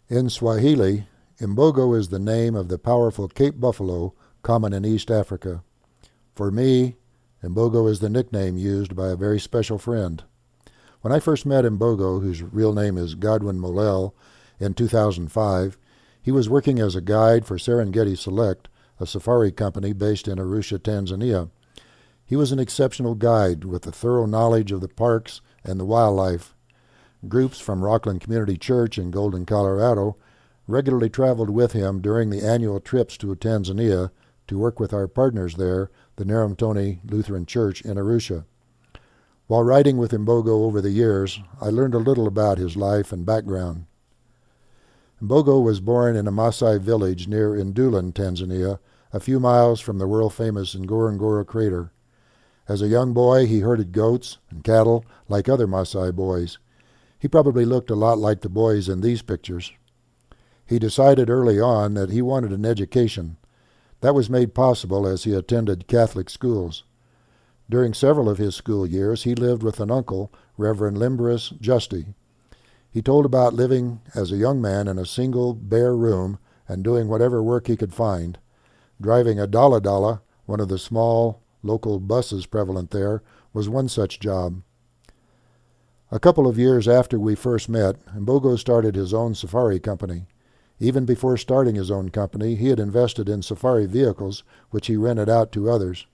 In Swahili, Mbogo is the name of the powerful Cape buffalo common in East Africa. For me, Mbogo is the nickname used by a very special friend. When I first met Mbogo, whose real name is Godwin Molel, in 2005, he was working as a guide for Serengeti Select, a safari company based in Arusha, Tanzania. He was an exceptional guide with a thorough knowledge of the parks and the wildlife. Groups from Rockland Community Church in Golden, Colorado, regularly traveled with him during the annual trips to Tanzania to work with our partners there, the Naramtoni Lutheran Church in Arusha. While riding with Mbogo over the years, I learned a little about his life and background. Mbogo was born in a Maasai village near Ndulan, Tanzania, a few miles from the world-famous Ngorongoro crater. As a young boy, he herded goats and cattle like other Maasai boys. He probably looked a lot like the boys in these pictures. He decided early on that he wanted an education. That was made possible as he attended Catholic schools. During several of his school years, he lived with an uncle, Reverend Limbrus Justy. He told about living as a young man in a single, bare room and doing whatever work he could find. Driving a dala, one of the small local buses prevalent there, was one such job. A couple of years after we first met, Mbogo started his own safari company. Even before starting his own company, he had invested in safari vehicles, which he rented out to others.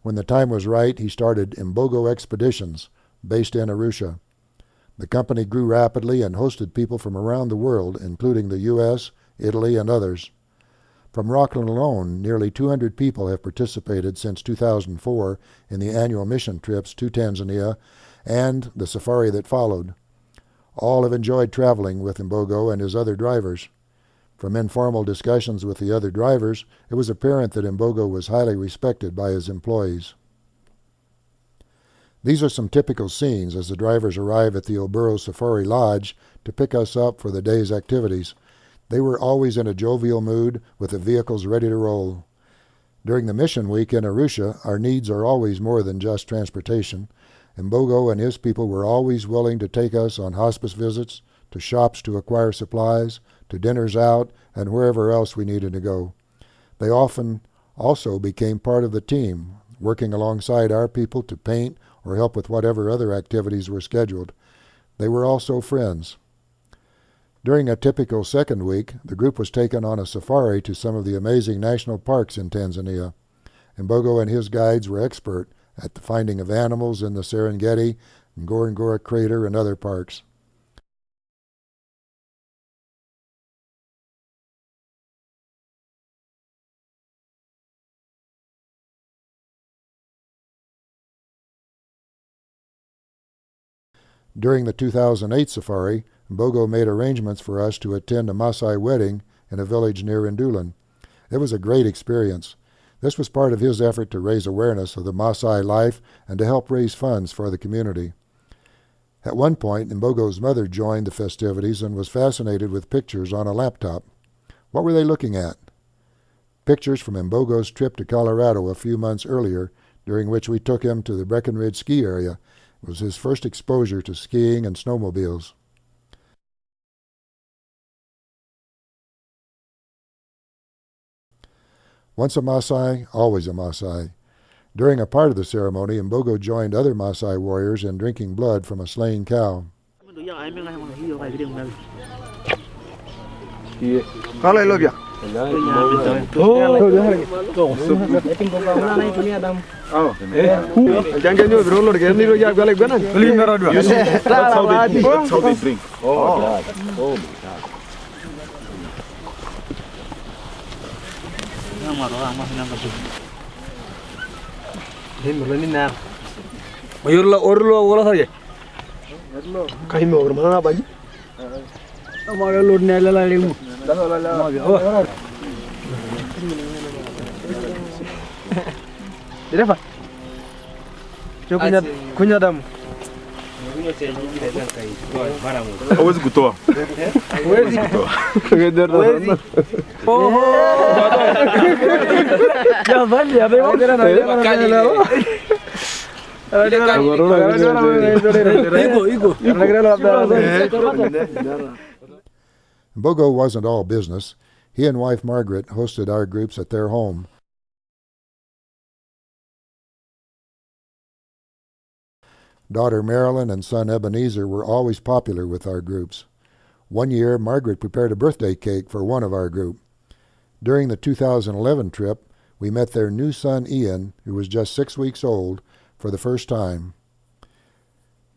When the time was right, he started Mbogo Expeditions, based in Arusha. The company grew rapidly and hosted people from around the world, including the U.S., Italy, and others. From Rockland alone, nearly 200 people have participated since 2004 in the annual mission trips to Tanzania and the safari that followed. All have enjoyed traveling with Mbogo and his other drivers. From informal discussions with the other drivers, it was apparent that Mbogo was highly respected by his employees. These are some typical scenes as the drivers arrive at the Oburo Safari Lodge to pick us up for the day's activities. They were always in a jovial mood with the vehicles ready to roll. During the mission week in Arusha, our needs are always more than just transportation. Mbogo and his people were always willing to take us on hospice visits, to shops to acquire supplies, to dinners out, and wherever else we needed to go. They often also became part of the team, working alongside our people to paint or help with whatever other activities were scheduled. They were also friends. During a typical second week, the group was taken on a safari to some of the amazing national parks in Tanzania. Mbogo and his guides were expert at the finding of animals in the Serengeti, Ngorongoro crater, and other parks. During the 2008 safari, Mbogo made arrangements for us to attend a Maasai wedding in a village near Ndulan. It was a great experience. This was part of his effort to raise awareness of the Maasai life and to help raise funds for the community. At one point, Mbogo's mother joined the festivities and was fascinated with pictures on a laptop. What were they looking at? Pictures from Mbogo's trip to Colorado a few months earlier, during which we took him to the Breckenridge ski area. It was his first exposure to skiing and snowmobiles. Once a Maasai, always a Maasai. During a part of the ceremony, Mbogo joined other Maasai warriors in drinking blood from a slain cow. Kunya damu. Hawezi kutoa. Hawezi kutoa. Hawezi. Jamani, ameongea na Iko. Mbogo wasn't all business. He and wife Margaret hosted our groups at their home. Daughter Marilyn and son Ebenezer were always popular with our groups. One year, Margaret prepared a birthday cake for one of our group. During the 2011 trip, we met their new son Ian, who was just 6 weeks old, for the first time.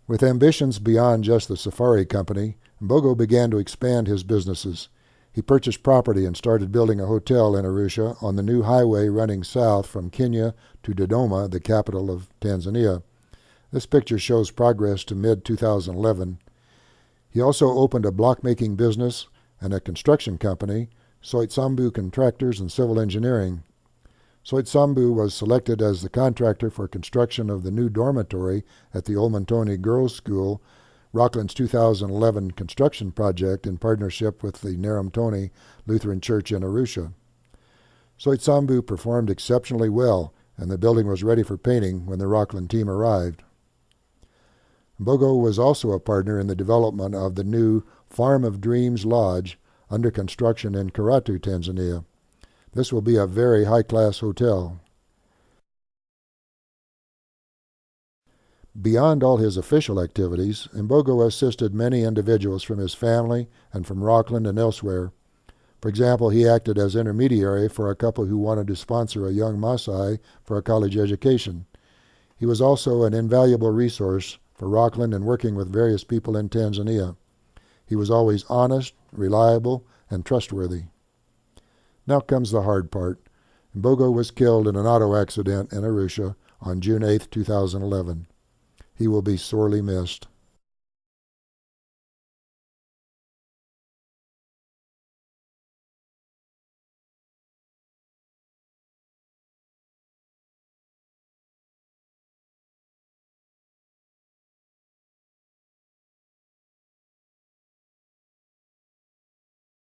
With ambitions beyond just the safari company, Mbogo began to expand his businesses. He purchased property and started building a hotel in Arusha on the new highway running south from Kenya to Dodoma, the capital of Tanzania. This picture shows progress to mid-2011. He also opened a block-making business and a construction company, Soitsambu Contractors and Civil Engineering. Soitsambu was selected as the contractor for construction of the new dormitory at the Olmontoni Girls' School, Rockland's 2011 construction project in partnership with the Naramtoni Lutheran Church in Arusha. Soitsambu performed exceptionally well, and the building was ready for painting when the Rockland team arrived. Mbogo was also a partner in the development of the new Farm of Dreams Lodge under construction in Karatu, Tanzania. This will be a very high-class hotel. Beyond all his official activities, Mbogo assisted many individuals from his family and from Rockland and elsewhere. For example, he acted as intermediary for a couple who wanted to sponsor a young Maasai for a college education. He was also an invaluable resource for Rockland and working with various people in Tanzania. He was always honest, reliable, and trustworthy. Now comes the hard part. Mbogo was killed in an auto accident in Arusha on June 8, 2011. He will be sorely missed.